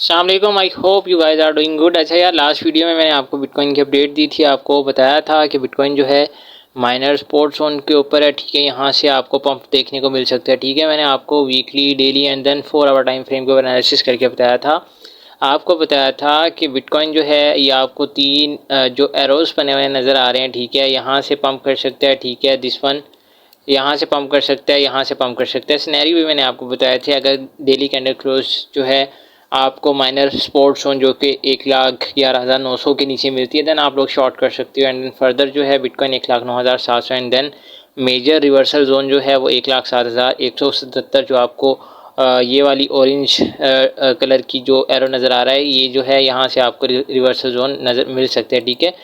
अस्सलाम वालेकुम। I hope you guys are doing good. अच्छा यार, लास्ट वीडियो में मैंने आपको बिटकॉइन की अपडेट दी थी। आपको बताया था कि बिटकॉइन जो है माइनर स्पॉट जोन के ऊपर है, ठीक है। यहाँ से आपको पंप देखने को मिल सकता है, ठीक है। मैंने आपको weekly, daily and then 4 hour time frame के ऊपर एनालिसिस करके बताया था। आपको बताया था कि बिटकॉइन जो है ये आपको तीन जो एरोज बने हुए नज़र आ रहे हैं, ठीक है। यहाँ से पंप कर सकता है, ठीक है। दिस वन यहाँ से पंप कर सकता है, यहाँ से पंप कर सकता है। सिनेरियो भी मैंने आपको बताया थे। अगर डेली कैंडल क्लोज जो है आपको माइनर सपोर्ट जोन जो कि 1,11,900 के नीचे मिलती है, देन आप लोग शॉर्ट कर सकते हो। एंड देन फर्दर जो है bitcoin 1,09,700 and then major reversal zone जो है वो 1,07,177 जो आपको ये वाली ऑरेंज कलर की जो एरो नज़र आ रहा है, ये जो है यहाँ से आपको रिवर्सल जोन नज़र मिल सकते हैं, ठीक है।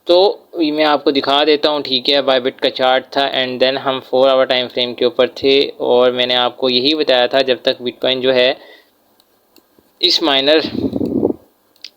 तो मैं आपको दिखा देता हूँ, ठीक है। बायबिट का चार्ट था एंड देन हम 4 आवर टाइम फ्रेम के ऊपर थे और मैंने आपको यही बताया था जब तक बिटकॉइन जो है इस माइनर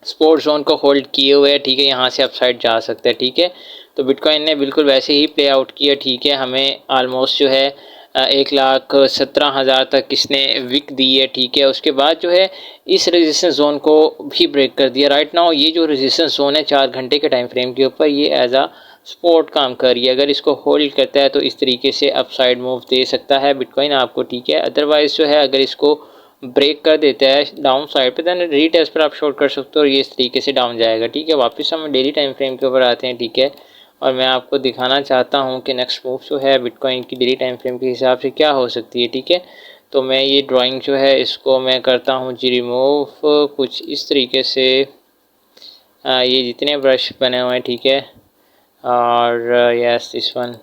सपोर्ट जोन को होल्ड किए हुए है, ठीक है, यहाँ से अपसाइड जा सकता है, ठीक है। तो बिटकॉइन ने बिल्कुल वैसे ही प्ले आउट किया, ठीक है। हमें आलमोस्ट जो है 1,17,000 तक इसने विक दी है, ठीक है। उसके बाद जो है इस रेजिस्टेंस जोन को भी ब्रेक कर दिया। राइट नाउ ये जो रेजिस्टेंस जोन है 4 घंटे के टाइम फ्रेम के ऊपर, ये एज आ सपोर्ट काम कर रही है। अगर इसको होल्ड करता है तो इस तरीके से अपसाइड मूव दे सकता है बिटकॉइन आपको, ठीक है। अदरवाइज जो है अगर इसको ब्रेक कर देता है डाउन साइड पे, देन रीटेस्ट पर आप शॉर्ट कर सकते हो और ये इस तरीके से डाउन जाएगा, ठीक है। वापस हम डेली टाइम फ्रेम के ऊपर आते हैं, ठीक है। और मैं आपको दिखाना चाहता हूँ कि नेक्स्ट मूव जो है बिटकॉइन की डेली टाइम फ्रेम के हिसाब से क्या हो सकती है, ठीक है। तो मैं ये ड्राइंग जो है इसको मैं करता हूँ जी रिमूव कुछ इस तरीके से। ये जितने ब्रश बने हुए हैं, ठीक है। और यस दिस वन।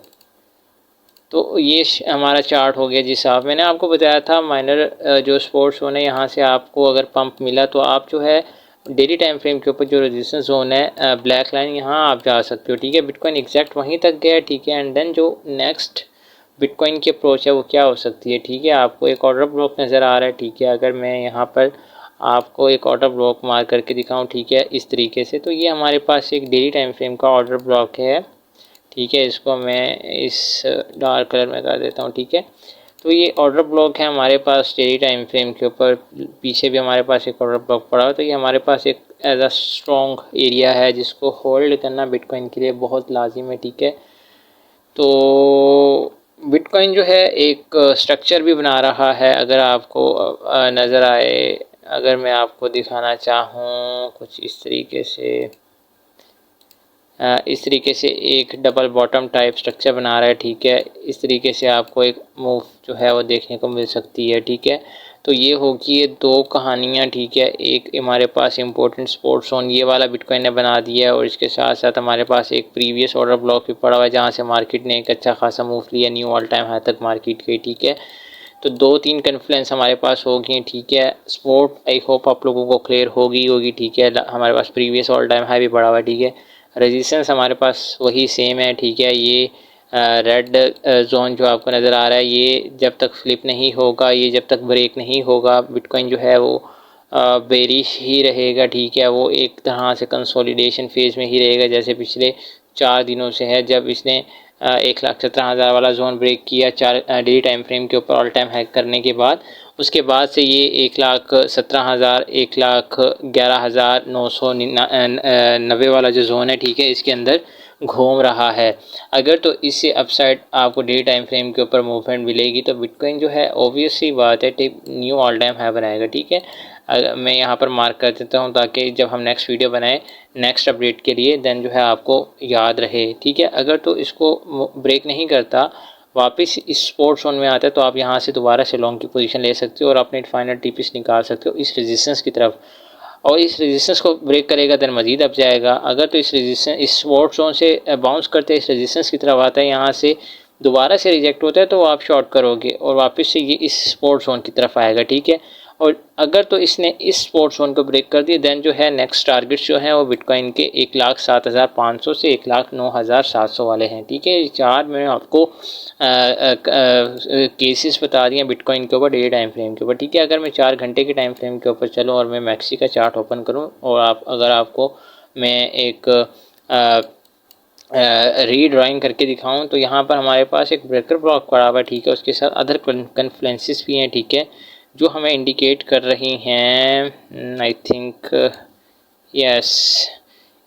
तो ये हमारा चार्ट हो गया जी साहब। मैंने आपको बताया था माइनर जो स्पोर्ट्स जोन है, यहाँ से आपको अगर पंप मिला तो आप जो है डेली टाइम फ्रेम के ऊपर जो रेजिस्टेंस जोन है ब्लैक लाइन, यहाँ आप जा सकते हो, ठीक है। बिटकॉइन एग्जैक्ट वहीं तक गया, ठीक है। एंड देन जो नेक्स्ट बिटकॉइन की अप्रोच है वो क्या हो सकती है, ठीक है। आपको एक ऑर्डर ब्लॉक नज़र आ रहा है, ठीक है। अगर मैं यहाँ पर आपको एक ऑर्डर ब्लॉक मार करके दिखाऊँ, ठीक है, इस तरीके से, तो ये हमारे पास एक डेली टाइम फ्रेम का ऑर्डर ब्लॉक है, ठीक है। इसको मैं इस डार्क कलर में कर देता हूँ, ठीक है। तो ये ऑर्डर ब्लॉक है हमारे पास डेली टाइम फ्रेम के ऊपर। पीछे भी हमारे पास एक ऑर्डर ब्लॉक पड़ा हुआ, तो ये हमारे पास एक एज अ स्ट्रॉन्ग एरिया है जिसको होल्ड करना बिटकॉइन के लिए बहुत लाजिम है, ठीक है। तो बिटकॉइन जो है एक स्ट्रक्चर भी बना रहा है, अगर आपको नज़र आए, अगर मैं आपको दिखाना चाहूँ कुछ इस तरीके से, इस तरीके से एक डबल बॉटम टाइप स्ट्रक्चर बना रहा है, ठीक है। इस तरीके से आपको एक मूव जो है वो देखने को मिल सकती है, ठीक है। तो ये होगी ये दो कहानियाँ, ठीक है। एक हमारे पास इंपॉर्टेंट स्पोर्ट जोन ये वाला बिटकॉइन ने बना दिया है और इसके साथ साथ हमारे पास एक प्रीवियस ऑर्डर ब्लॉक भी पड़ा हुआ है जहाँ से मार्केट ने एक अच्छा खासा मूव लिया, न्यू ऑल टाइम हाई तक मार्केट गई, ठीक है। तो 2-3 कन्फ्लुएंस हमारे पास होगी, ठीक है। स्पोर्ट आई होप आप लोगों को क्लियर होगी, ठीक है। हमारे पास प्रीवियस ऑल टाइम हाई भी पड़ा हुआ है, ठीक है। रेजिस्टेंस हमारे पास वही सेम है, ठीक है। ये रेड जोन जो आपको नज़र आ रहा है, ये जब तक फ्लिप नहीं होगा, ये जब तक ब्रेक नहीं होगा, बिटकॉइन जो है वो बेरिश ही रहेगा, ठीक है। वो एक तरह से कंसोलिडेशन फेज़ में ही रहेगा जैसे पिछले 4 दिनों से है। जब इसने 1,17,000 वाला जोन ब्रेक किया 4 डेली टाइम फ्रेम के ऊपर ऑल टाइम हैक करने के बाद, उसके बाद से ये 1,17,000 1,11,990 वाला जो जोन है, ठीक है, इसके अंदर घूम रहा है। अगर तो इससे अपसाइड आपको डे टाइम फ्रेम के ऊपर मूवमेंट मिलेगी तो बिटकॉइन जो है ऑब्वियस सी बात है न्यू ऑल टाइम हाई बनाएगा, ठीक है। मैं यहाँ पर मार्क कर देता हूँ ताकि जब हम नेक्स्ट वीडियो बनाएं नेक्स्ट अपडेट के लिए, देन जो है आपको याद रहे, ठीक है। अगर तो इसको ब्रेक नहीं करता, वापस इस स्पोर्ट जोन में आता है, तो आप यहाँ से दोबारा से लॉन्ग की पोजीशन ले सकते हो और अपने फाइनल टीपीस निकाल सकते हो इस रेजिस्टेंस की तरफ। और इस रेजिस्टेंस को ब्रेक करेगा देन मजीद अप जाएगा। अगर तो इस स्पोर्ट जोन से बाउंस करते इस रेजिस्टेंस की तरफ आता है, यहाँ से दोबारा से रिजेक्ट होता है, तो आप शॉर्ट करोगे और वापस से ये इस स्पोर्ट जोन की तरफ आएगा, ठीक है। और अगर तो इसने इस स्पोर्ट जोन को ब्रेक कर दिया, देन जो है नेक्स्ट टारगेट्स जो हैं वो बिटकॉइन के 1,07,500 से 1,09,700 वाले हैं, ठीक है। 4 मैंने आपको केसेस बता दिए बिटकॉइन के ऊपर डेली टाइम फ्रेम के ऊपर, ठीक है। अगर मैं 4 घंटे के टाइम फ्रेम के ऊपर चलूँ और मैं मैक्सी का चार्ट ओपन करूँ और अगर आपको मैं एक रीड्राइंग करके दिखाऊं, तो यहाँ पर हमारे पास एक ब्रेकर ब्लॉक पड़ा हुआ है, ठीक है। उसके साथ अदर कन्फ्लुएंसेस भी हैं, ठीक है। जो हमें इंडिकेट कर रही हैं, आई थिंक यस,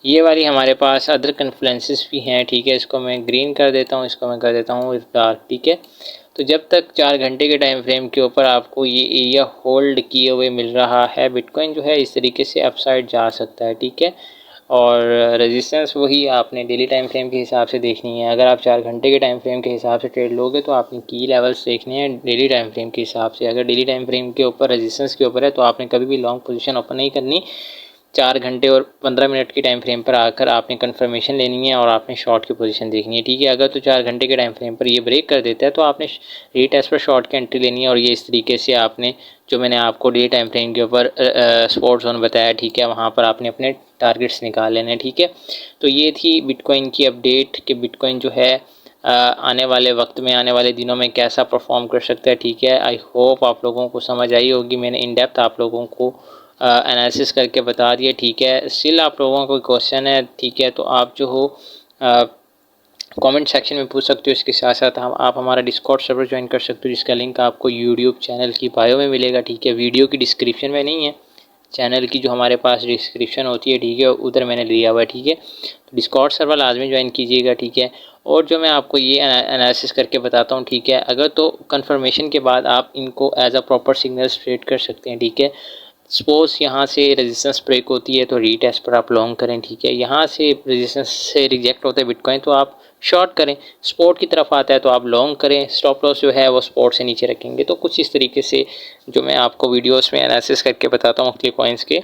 ये वाली हमारे पास अदर कन्फ्लुएंसेस भी हैं, ठीक है। इसको मैं ग्रीन कर देता हूँ, इसको मैं कर देता हूँ डार्क, ठीक है। तो जब तक 4 घंटे के टाइम फ्रेम के ऊपर आपको ये एरिया होल्ड किए हुए मिल रहा है, बिटकॉइन जो है इस तरीके से अपसाइड जा सकता है, ठीक है। और रेजिस्टेंस वही आपने डेली टाइम फ्रेम के हिसाब से देखनी है। अगर आप 4 घंटे के टाइम फ्रेम के हिसाब से ट्रेड लोगे तो आपने की लेवल्स देखने हैं डेली टाइम फ्रेम के हिसाब से। अगर डेली टाइम फ्रेम के ऊपर रेजिस्टेंस के ऊपर है तो आपने कभी भी लॉन्ग पोजीशन ओपन नहीं करनी। 4 घंटे और 15 मिनट की टाइम फ्रेम पर आकर आपने कंफर्मेशन लेनी है और आपने शॉर्ट की पोजीशन देखनी है, ठीक है। अगर तो 4 घंटे के टाइम फ्रेम पर ये ब्रेक कर देता है तो आपने रीटेस्ट पर शॉर्ट की एंट्री लेनी है। और ये इस तरीके से आपने, जो मैंने आपको डे टाइम फ्रेम के ऊपर स्पॉट जोन बताया, ठीक है, वहाँ पर आपने अपने टारगेट्स निकाल लेने हैं, ठीक है। तो ये थी बिटकॉइन की अपडेट कि बिटकॉइन जो है आने वाले वक्त में, आने वाले दिनों में कैसा परफॉर्म कर सकता है, ठीक है। आई होप आप लोगों को समझ आई होगी। मैंने इन डेप्थ आप लोगों को एनालिसिस करके बता दिया, ठीक है। स्टिल आप लोगों को क्वेश्चन है, ठीक है, तो आप जो हो कमेंट सेक्शन में पूछ सकते हो। इसके साथ साथ आप हमारा डिस्कॉर्ड सर्वर ज्वाइन कर सकते हो, जिसका लिंक आपको यूट्यूब चैनल की बायो में मिलेगा, ठीक है। वीडियो की डिस्क्रिप्शन में नहीं है, चैनल की जो हमारे पास डिस्क्रिप्शन होती है, ठीक है, उधर मैंने लिया हुआ है, ठीक है। तो डिस्कॉर्ड सर्वर लाजमी ज्वाइन कीजिएगा, ठीक है। और जो मैं आपको ये एनालिसिस करके बताता हूँ, ठीक है, अगर तो कंफर्मेशन के बाद आप इनको as a proper signal trade कर सकते हैं, ठीक है। सपोज यहाँ से रेजिस्टेंस ब्रेक होती है तो रीटेस्ट पर आप लॉन्ग करें, ठीक है। यहाँ से रेजिस्टेंस से रिजेक्ट होता है बिटकॉइन तो आप शॉर्ट करें। स्पोर्ट की तरफ आता है तो आप लॉन्ग करें। स्टॉप लॉस जो है वो स्पोर्ट से नीचे रखेंगे। तो कुछ इस तरीके से जो मैं आपको वीडियोस में एनालिसिस करके बताता हूँ मुख्तलिफ कॉइन्स के,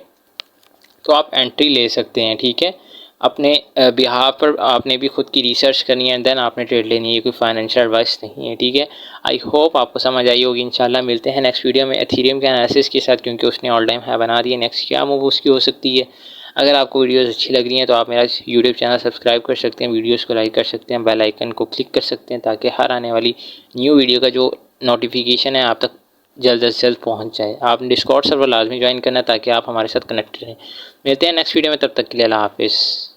तो आप एंट्री ले सकते हैं, ठीक है। अपने बिहाफ पर आपने भी खुद की रिसर्च करनी है, देन आपने ट्रेड लेनी है, कोई फाइनेंशियल एडवाइस नहीं है, ठीक है। आई होप आपको समझ आई होगी। इंशाल्लाह मिलते हैं नेक्स्ट वीडियो में एथेरियम के एनालिसिस के साथ, क्योंकि उसने ऑल टाइम हाई बना दिया। नेक्स्ट क्या मूव उसकी हो सकती है। अगर आपको वीडियोस अच्छी लग रही हैं तो आप मेरा यूट्यूब चैनल सब्सक्राइब कर सकते हैं, वीडियोज़ को लाइक कर सकते हैं, बेल आइकन को क्लिक कर सकते हैं, ताकि हर आने वाली न्यू वीडियो का जो नोटिफिकेशन है आप तक जल्द से जल्द पहुंच जाए। आपने डिस्कॉर्ड सर्वर लाजमी ज्वाइन करना ताकि आप हमारे साथ कनेक्टेड रहें। मिलते हैं नेक्स्ट वीडियो में, तब तक के लिए अल्लाह हाफिज़।